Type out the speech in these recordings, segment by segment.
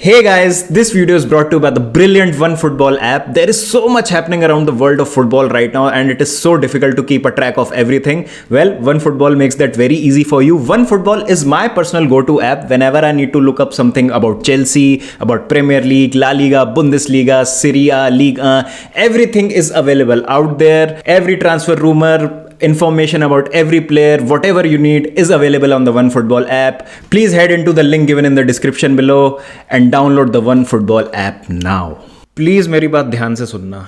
Hey guys, this video is brought to you by the brilliant OneFootball app. There is so much happening around the world of football right now and it is so difficult to keep a track of everything. Well, OneFootball makes that very easy for you. OneFootball is my personal go-to app whenever I need to look up something about Chelsea, about Premier League, La Liga, Bundesliga, Serie A, Ligue 1. Everything is available out there. Every transfer rumor, information about every player, whatever you need is available on the OneFootball app. Please head into the link given in the description below and download the OneFootball app now. Please मेरी बात ध्यान से सुनना.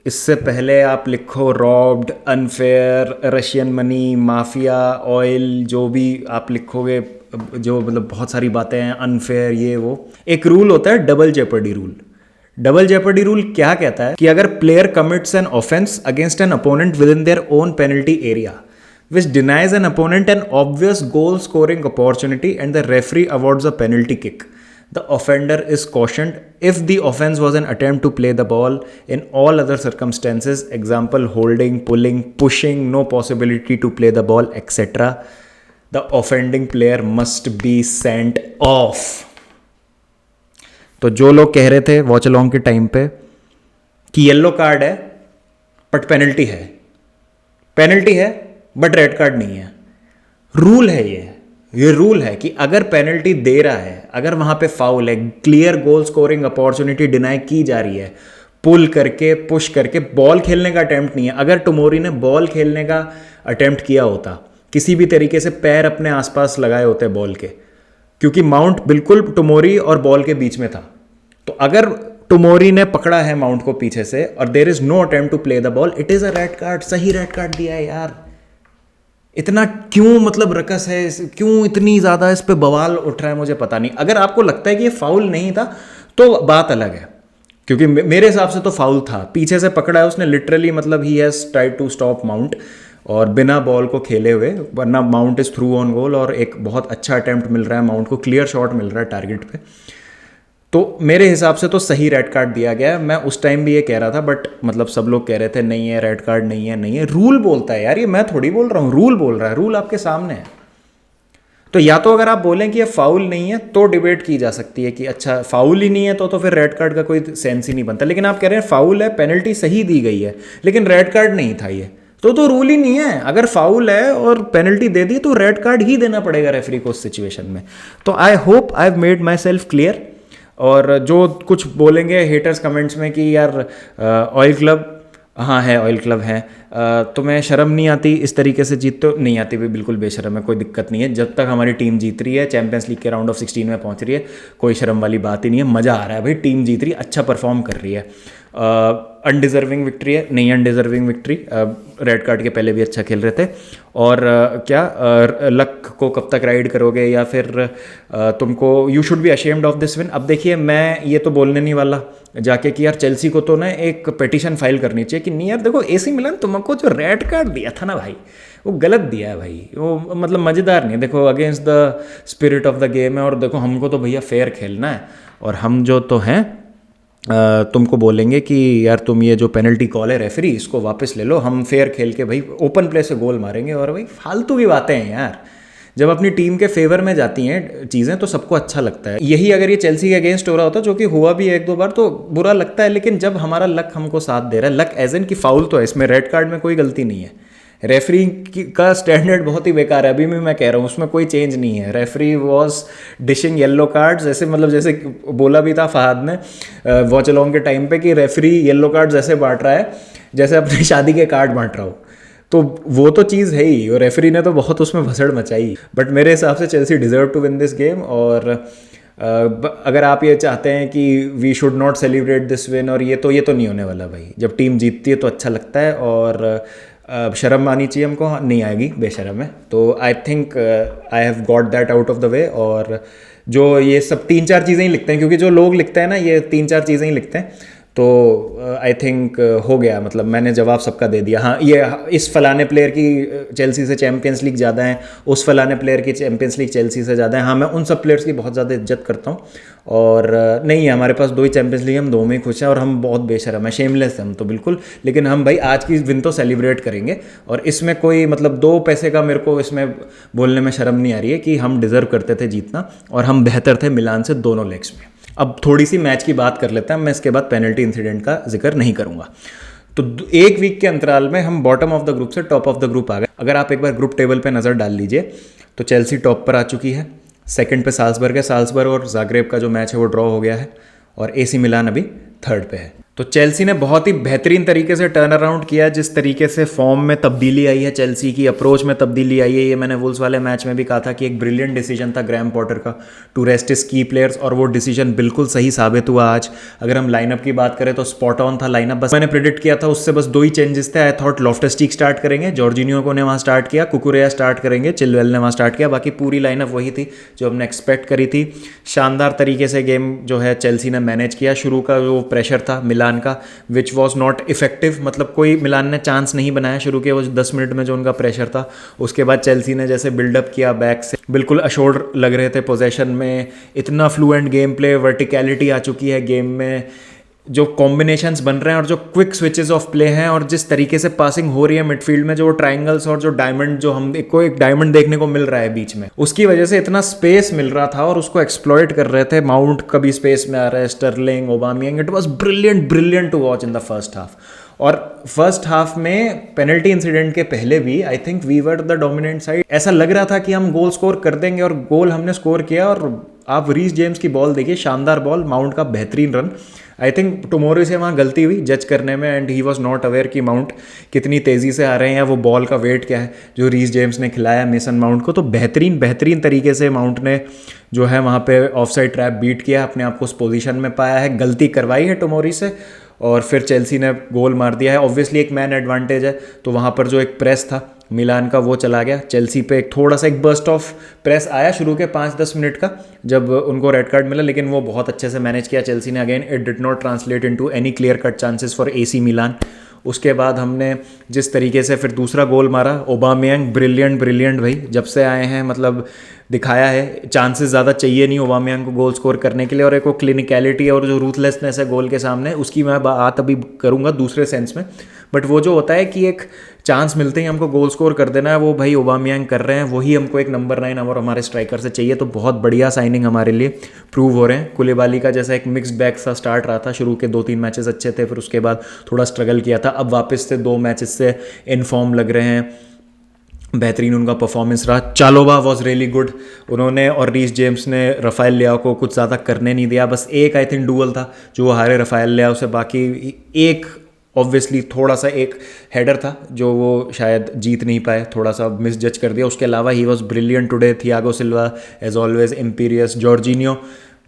इससे पहले आप लिखो robbed, unfair, Russian money, mafia, oil, जो भी आप लिखोगे, जो मतलब बहुत सारी बातें हैं, अनफेयर, ये वो. एक रूल होता है double jeopardy rule. Double jeopardy rule क्या कहता है कि अगर player commits an offence against an opponent within their own penalty area which denies an opponent an obvious goal scoring opportunity and the referee awards a penalty kick, the offender is cautioned if the offense was an attempt to play the ball in all other circumstances, example holding, pulling, pushing, no possibility to play the ball, etc. The offending player must be sent off. तो जो लोग कह रहे थे watch along के time पे कि yellow card है बट पेनल्टी है बट रेड कार्ड नहीं है, रूल है ये रूल है कि अगर पेनल्टी दे रहा है, अगर वहां पे फाउल है, clear goal scoring opportunity deny की जा रही है, पुल करके पुश करके, बॉल खेलने का अटेम्प्ट नहीं है. अगर टोमोरी ने बॉल खेलने का अटेम्प्ट किया होता, किसी भी तरीके से पैर अपने आसपास लगाए होते बॉल के, क्योंकि माउंट बिल्कुल टोमोरी और बॉल के बीच में था, तो अगर टोमोरी ने पकड़ा है माउंट को पीछे से और there is no attempt to play the ball, it is a red card. सही रेड कार्ड दिया है यार. इतना क्यों मतलब रकस है, क्यों इतनी ज़्यादा इस पे बवाल उठ रहा है, मुझे पता नहीं. अगर आपको लगता है कि ये फाउल नहीं था तो बात अलग है, क्योंकि मेरे हिसाब से तो फाउल था. पीछे से पकड़ा है उसने लिटरली, मतलब ही has tried to stop Mount और बिना बॉल को खेले हुए, वरना Mount is through on goal और एक बहुत अच्छा अटेम्प्ट मिल रहा है माउंट को, क्लियर शॉट मिल रहा है टारगेट पे. तो मेरे हिसाब से तो सही रेड कार्ड दिया गया है. मैं उस टाइम भी ये कह रहा था, बट मतलब सब लोग कह रहे थे नहीं है रेड कार्ड, नहीं है. रूल बोलता है यार, ये मैं थोड़ी बोल रहा हूँ, रूल बोल रहा है, रूल आपके सामने है. तो या तो अगर आप बोलें कि ये फाउल नहीं है तो डिबेट की जा सकती है कि अच्छा फाउल ही नहीं है तो फिर रेड कार्ड का कोई सेंस ही नहीं बनता. लेकिन आप कह रहे हैं फाउल है, पेनल्टी सही दी गई है, लेकिन रेड कार्ड नहीं था ये, तो रूल ही नहीं है. अगर फाउल है और पेनल्टी दे दी तो रेड कार्ड ही देना पड़ेगा रेफरी को उस सिचुएशन में. तो I hope I have made my self clear. और जो कुछ बोलेंगे हेटर्स कमेंट्स में कि यार ऑयल क्लब, हाँ है ऑयल क्लब है, तुम्हें शर्म नहीं आती इस तरीके से जीतते हो? नहीं आती भाई, बिल्कुल बेशर्म है, कोई दिक्कत नहीं है. जब तक हमारी टीम जीत रही है, चैंपियंस लीग के राउंड ऑफ 16 में पहुंच रही है, कोई शर्म वाली बात ही नहीं है. मज़ा आ रहा है भाई, टीम जीत रही है, अच्छा परफॉर्म कर रही है. अनडिजर्विंग विक्ट्री है? नहीं अनडिजर्विंग विक्ट्री, रेड कार्ड के पहले भी अच्छा खेल रहे थे. और क्या लक को कब तक राइड करोगे, या फिर तुमको you should be ashamed of this win. अब देखिए, मैं ये तो बोलने नहीं वाला जाके कि यार चेल्सी को तो ना एक पिटीशन फाइल करनी चाहिए कि नहीं यार देखो एसी मिलान तुमको जो रेड कार्ड दिया था ना भाई, वो गलत दिया है भाई, वो मतलब मज़ेदार नहीं है. देखो against the spirit of the game है, और देखो हमको तो भैया फेयर खेलना है, और हम जो तो हैं तुमको बोलेंगे कि यार तुम ये जो पेनल्टी कॉल है रेफरी, इसको वापस ले लो, हम फेयर खेल के भाई ओपन प्ले से गोल मारेंगे. और भाई फालतू की बातें हैं यार. जब अपनी टीम के फेवर में जाती हैं चीज़ें तो सबको अच्छा लगता है. यही अगर ये चेल्सी के अगेंस्ट हो रहा होता, जो कि हुआ भी एक दो बार, तो बुरा लगता है. लेकिन जब हमारा लक हमको साथ दे रहा है, लक एज एन की फाउल तो है इसमें, रेड कार्ड में कोई गलती नहीं है. रेफरी का स्टैंडर्ड बहुत ही बेकार है, अभी भी मैं कह रहा हूँ, उसमें कोई चेंज नहीं है. Referee was dishing yellow cards, ऐसे मतलब जैसे बोला भी था फहद ने वॉच अलॉन्ग के टाइम पे कि रेफरी येलो कार्ड्स ऐसे बांट रहा है जैसे अपनी शादी के कार्ड बांट रहा हो. तो वो तो चीज़ है ही, और रेफरी ने तो बहुत उसमें भसड़ मचाई. बट मेरे हिसाब से Chelsea deserve to win this game. और अगर आप ये चाहते हैं कि we should not celebrate this win, और ये तो नहीं होने वाला भाई. जब टीम जीतती है तो अच्छा लगता है, और शर्म आनी चाहिए हमको, नहीं आएगी, बेशर्म है. तो I think I have got that out of the way. और जो ये सब 3-4 चीज़ें ही लिखते हैं, क्योंकि जो लोग लिखते हैं ना ये 3-4 चीज़ें ही लिखते हैं, तो आई थिंक हो गया, मतलब मैंने जवाब सबका दे दिया. हाँ, ये इस फलाने प्लेयर की चेल्सी से चैंपियंस लीग ज़्यादा है, उस फलाने प्लेयर की चैंपियंस लीग चेल्सी से ज़्यादा है. हाँ, मैं उन सब प्लेयर्स की बहुत ज़्यादा इज्जत करता हूँ, और नहीं है हमारे पास 2 ही चैंपियंस लीग, हम 2 में ही खुश हैं, और हम बहुत बेशर्म है, शेमलेस हैं हम तो बिल्कुल. लेकिन हम भाई आज की विन तो सेलिब्रेट करेंगे, और इसमें कोई मतलब 2 पैसे का मेरे को इसमें बोलने में शर्म नहीं आ रही है कि हम डिज़र्व करते थे जीतना, और हम बेहतर थे मिलान से दोनों लेग्स में. अब थोड़ी सी मैच की बात कर लेते हैं, मैं इसके बाद पेनल्टी इंसिडेंट का जिक्र नहीं करूंगा। तो एक वीक के अंतराल में हम बॉटम ऑफ द ग्रुप से टॉप ऑफ द ग्रुप आ गए। अगर आप एक बार ग्रुप टेबल पे नज़र डाल लीजिए तो चेल्सी टॉप पर आ चुकी है, सेकंड पे साल्सबर्ग है, साल्सबर्ग और ज़ाग्रेब का जो मैच है वो ड्रॉ हो गया है, और एसी मिलान अभी थर्ड पे है। तो चेल्सी ने बहुत ही बेहतरीन तरीके से टर्न अराउंड किया। जिस तरीके से फॉर्म में तब्दीली आई है, चेल्सी की अप्रोच में तब्दीली आई है, ये मैंने वुल्स वाले मैच में भी कहा था कि एक ब्रिलियंट डिसीजन था ग्रैम पॉटर का टू रेस्ट हिज की प्लेयर्स, और वो डिसीजन बिल्कुल सही साबित हुआ आज। अगर हम लाइनअप की बात करें तो स्पॉट ऑन था लाइनअप, बस मैंने प्रेडिक्ट किया था उससे बस 2 ही चेंजेस थे। आई थॉट लॉफ्टस-चीक स्टार्ट करेंगे, जॉर्जिनियो को ने वहाँ स्टार्ट किया, कुकुरेया स्टार्ट करेंगे, चिलवेल ने वहाँ स्टार्ट किया, बाकी पूरी लाइनअप वही थी जो हमने एक्सपेक्ट करी थी। शानदार तरीके से गेम जो है चेल्सी ने मैनेज किया। शुरू का जो प्रेशर था मिलान का विच वॉज नॉट इफेक्टिव, मतलब कोई मिलान ने चांस नहीं बनाया शुरू के वो 10 मिनट में जो उनका प्रेशर था। उसके बाद चेल्सी ने जैसे बिल्डअप किया बैक से, बिल्कुल अश्योर्ड लग रहे थे पोजेशन में, इतना फ्लुएंट गेम प्ले, वर्टिकलिटी आ चुकी है गेम में, जो कॉम्बिनेशंस बन रहे हैं और जो क्विक स्विचेस ऑफ प्ले हैं, और जिस तरीके से पासिंग हो रही है मिडफील्ड में, जो ट्रायंगल्स और जो डायमंड, जो हम एक डायमंड देखने को मिल रहा है बीच में, उसकी वजह से इतना स्पेस मिल रहा था और उसको एक्सप्लॉइट कर रहे थे। माउंट कभी स्पेस में आ रहा है, Sterling, Aubameyang, it was brilliant to watch in the first half. और फर्स्ट हाफ में पेनल्टी इंसिडेंट के पहले भी I think we were the dominant side. ऐसा लग रहा था कि हम गोल स्कोर कर देंगे, और गोल हमने स्कोर किया। और आप रीस जेम्स की बॉल देखिए, शानदार बॉल, माउंट का बेहतरीन रन। आई थिंक टुमोरो से वहाँ गलती हुई जज करने में, and he was not aware कि माउंट कितनी तेज़ी से आ रहे हैं या वो बॉल का वेट क्या है जो रीस जेम्स ने खिलाया मेसन माउंट को। तो बेहतरीन तरीके से माउंट ने जो है वहाँ पे ऑफसाइड ट्रैप बीट किया, अपने आप को उस पोजीशन में पाया है, गलती करवाई है टुमोरी से, और फिर चेल्सी ने गोल मार दिया है। ऑब्वियसली एक मैन एडवांटेज है, तो वहाँ पर जो एक प्रेस था मिलान का वो चला गया। चेल्सी पे एक थोड़ा सा एक बर्स्ट ऑफ प्रेस आया शुरू के 5-10 मिनट का जब उनको रेड कार्ड मिला, लेकिन वो बहुत अच्छे से मैनेज किया चेल्सी ने। Again it did not translate into any clear cut chances for AC Milan. उसके बाद हमने जिस तरीके से फिर दूसरा गोल मारा, ओबामियांग ब्रिलियंट भाई, जब से आए हैं मतलब दिखाया है, चांसेस ज़्यादा चाहिए नहीं ओबामियांग को गोल स्कोर करने के लिए, और एक वो क्लिनिकलिटी और जो रूथलेसनेस है गोल के सामने, उसकी मैं बात अभी करूँगा दूसरे सेंस में। बट वो जो होता है कि एक चांस मिलते ही हमको गोल स्कोर कर देना है, वो भाई ओबामियांग कर रहे हैं, वही हमको एक नंबर 9 और हमारे स्ट्राइकर से चाहिए। तो बहुत बढ़िया साइनिंग हमारे लिए प्रूव हो रहे हैं। कुलिबाली का जैसा एक मिक्स बैग सा स्टार्ट रहा था, शुरू के 2-3 मैचेस अच्छे थे, फिर उसके बाद थोड़ा स्ट्रगल किया था, अब वापस से 2 मैचेस से इन फॉर्म लग रहे हैं, बेहतरीन उनका परफॉर्मेंस रहा। चालोबा वॉज रियली गुड, उन्होंने और रीस जेम्स ने रफाएल लियाओ को कुछ ज़्यादा करने नहीं दिया। बस एक आई थिंक डुअल था जो वो हारे रफाएल लियाओ से, बाकी एक ऑब्वियसली थोड़ा सा एक हेडर था जो वो शायद जीत नहीं पाए, थोड़ा सा मिस जज कर दिया। उसके अलावा he was brilliant today. Thiago Silva as always imperious, Jorginho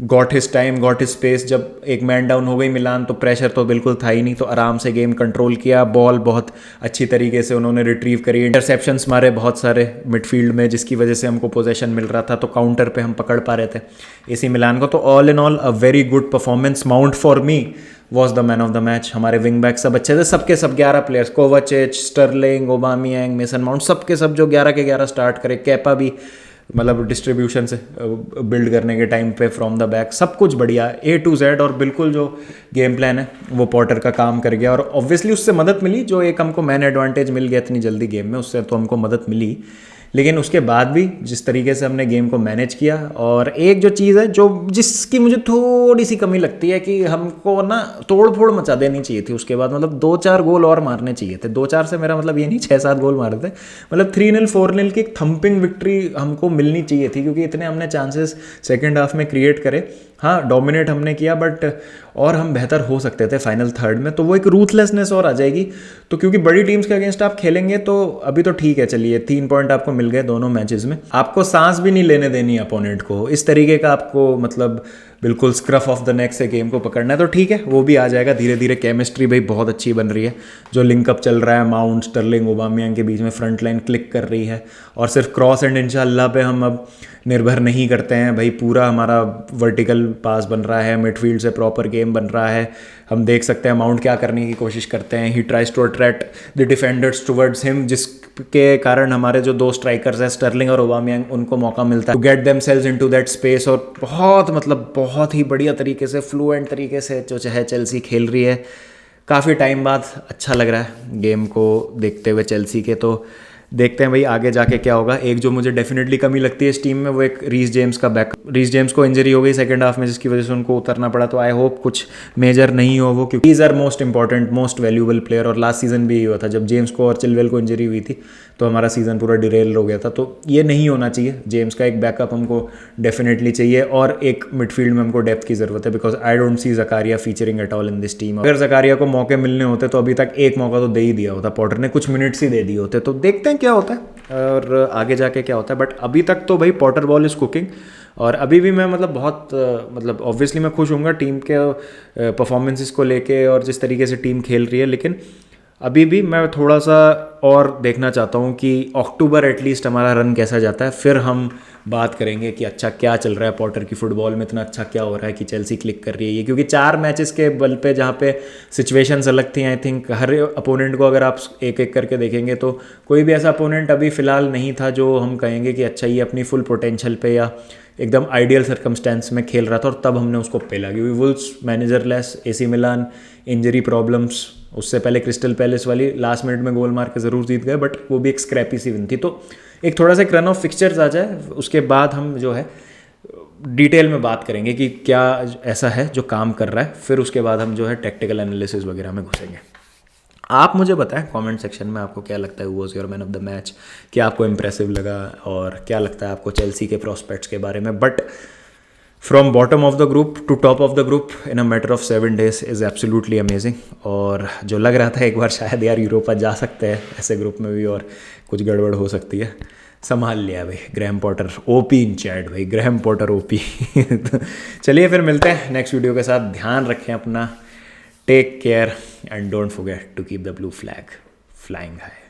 got his time, got his space. जब एक मैन डाउन हो गई मिलान तो प्रेशर तो बिल्कुल था ही नहीं, तो आराम से गेम कंट्रोल किया। बॉल बहुत अच्छी तरीके से उन्होंने रिट्रीव करी, इंटरसेप्शंस मारे बहुत सारे मिडफील्ड में, जिसकी वजह से हमको पोजीशन मिल रहा था, तो काउंटर पे हम पकड़ पा रहे थे एसी मिलान को। तो all in all a very good performance. Mount for me was the man of the match. हमारे विंग बैक सब अच्छे थे, सबके सब 11 players, Kovacic, Sterling, Aubameyang, Mason Mount, सबके सब जो 11 के 11 स्टार्ट करे। कैपा भी मतलब डिस्ट्रीब्यूशन से बिल्ड करने के टाइम पे फ्रॉम द बैक सब कुछ बढ़िया A to Z, और बिल्कुल जो गेम प्लान है वो पॉटर का काम कर गया। और ऑब्वियसली उससे मदद मिली, जो एक हमको मैन एडवांटेज मिल गया इतनी जल्दी गेम में, उससे तो हमको मदद मिली। लेकिन उसके बाद भी जिस तरीके से हमने गेम को मैनेज किया, और एक जो चीज़ है जो जिसकी मुझे थोड़ी सी कमी लगती है कि हमको ना तोड़ फोड़ मचा देनी चाहिए थी उसके बाद, मतलब 2-4 गोल और मारने चाहिए थे। 2-4 से मेरा मतलब ये नहीं 6-7 गोल मारे थे, मतलब 3-0 4-0 की एक थंपिंग विक्ट्री हमको मिलनी चाहिए थी, क्योंकि इतने हमने चांसेस सेकेंड हाफ में क्रिएट करे। हाँ डोमिनेट हमने किया, बट और हम बेहतर हो सकते थे फाइनल थर्ड में, तो वो एक रूथलेसनेस और आ जाएगी। तो क्योंकि बड़ी टीम्स के अगेंस्ट आप खेलेंगे तो अभी तो ठीक है, चलिए 3 पॉइंट आपको मिल गए दोनों मैचेस में, आपको सांस भी नहीं लेने देनी अपोनेंट को, इस तरीके का आपको मतलब बिल्कुल स्क्रफ ऑफ द नेक से गेम को पकड़ना है। तो ठीक है, वो भी आ जाएगा धीरे धीरे। केमिस्ट्री भाई बहुत अच्छी बन रही है, जो लिंकअप चल रहा है माउंट, स्टर्लिंग, ओबामियांग के बीच में, फ्रंट लाइन क्लिक कर रही है, और सिर्फ क्रॉस एंड इंशाल्लाह पे हम अब निर्भर नहीं करते हैं भाई, पूरा हमारा वर्टिकल पास बन रहा है, मिडफील्ड से प्रॉपर गेम बन रहा है। हम देख सकते हैं माउंट क्या करने की कोशिश करते हैं, he tries to attract the defenders towards him, जिसके कारण हमारे जो 2 स्ट्राइकर्स हैं स्टर्लिंग और ओबामियांग, उनको मौका मिलता है to get themselves into that space. और बहुत मतलब बहुत ही बढ़िया तरीके से, फ्लुएंट तरीके से जो है चेल्सी खेल रही है। काफ़ी टाइम बाद अच्छा लग रहा है गेम को देखते हुए चेल्सी के। तो देखते हैं भाई आगे जाके क्या होगा। एक जो मुझे डेफिनेटली कमी लगती है इस टीम में वो एक रीस जेम्स का बैक। रीस जेम्स को इंजरी हो गई सेकंड हाफ में जिसकी वजह से उनको उतरना पड़ा, तो आई होप कुछ मेजर नहीं हो वो, क्योंकि is our most important most valuable player. और लास्ट सीजन भी यही हुआ था, जब जेम्स को और चिलवेल को इंजरी हुई थी तो हमारा सीज़न पूरा डिरेल हो गया था। तो ये नहीं होना चाहिए, जेम्स का एक बैकअप हमको डेफिनेटली चाहिए और एक मिडफील्ड में हमको डेप्थ की ज़रूरत है, because I don't see Zakaria featuring at all in this team. अगर जकारिया को मौके मिलने होते तो अभी तक एक मौका तो दे ही दिया होता पॉटर ने, कुछ मिनट्स ही दे दिए होते। तो देखते हैं क्या होता है और आगे जाके क्या होता है, बट अभी तक तो भाई पॉटर बॉल इज़ कुकिंग। और अभी भी मैं मतलब बहुत मतलब ऑब्वियसली मैं खुश हूँगा टीम के परफॉर्मेंसेस को लेके और जिस तरीके से टीम खेल रही है, लेकिन अभी भी मैं थोड़ा सा और देखना चाहता हूँ कि अक्टूबर एटलीस्ट हमारा रन कैसा जाता है, फिर हम बात करेंगे कि अच्छा क्या चल रहा है पॉटर की फुटबॉल में, इतना अच्छा क्या हो रहा है कि चेल्सी क्लिक कर रही है ये। क्योंकि 4 मैचेस के बल पे जहाँ पे सिचुएशंस अलग थी, आई थिंक हर अपोनेंट को अगर आप एक एक करके देखेंगे तो कोई भी ऐसा अपोनेंट अभी फ़िलहाल नहीं था जो हम कहेंगे कि अच्छा ये अपनी फुल पोटेंशियल पे या एकदम आइडियल सर्कमस्टेंस में खेल रहा था और तब हमने उसको पेला। क्योंकि Wolves managerless, AC Milan injury problems, उससे पहले क्रिस्टल पैलेस वाली लास्ट मिनट में गोल मार के ज़रूर जीत गए, बट वो भी एक स्क्रैपी सी विन थी। तो एक थोड़ा सा एक रन ऑफ फिक्सचर्स आ जाए उसके बाद हम जो है डिटेल में बात करेंगे कि क्या ऐसा है जो काम कर रहा है, फिर उसके बाद हम जो है टेक्टिकल एनालिसिस वगैरह में घुसेंगे। आप मुझे बताएं कमेंट सेक्शन में आपको क्या लगता है was your man of the match, क्या आपको इम्प्रेसिव लगा और क्या लगता है आपको चेल्सी के प्रॉस्पेक्ट्स के बारे में। But from bottom of the group to top of the group in a matter of 7 days is absolutely amazing. और जो लग रहा था एक बार शायद यार यूरोपा जा सकते हैं ऐसे ग्रुप में भी और कुछ गड़बड़ हो सकती है, संभाल लिया भाई Graham Potter OP in chat, भाई ग्रैहम पॉटर ओपी। चलिए फिर मिलते हैं नेक्स्ट वीडियो के साथ, ध्यान रखें अपना, take care and don't forget to keep the blue flag flying high.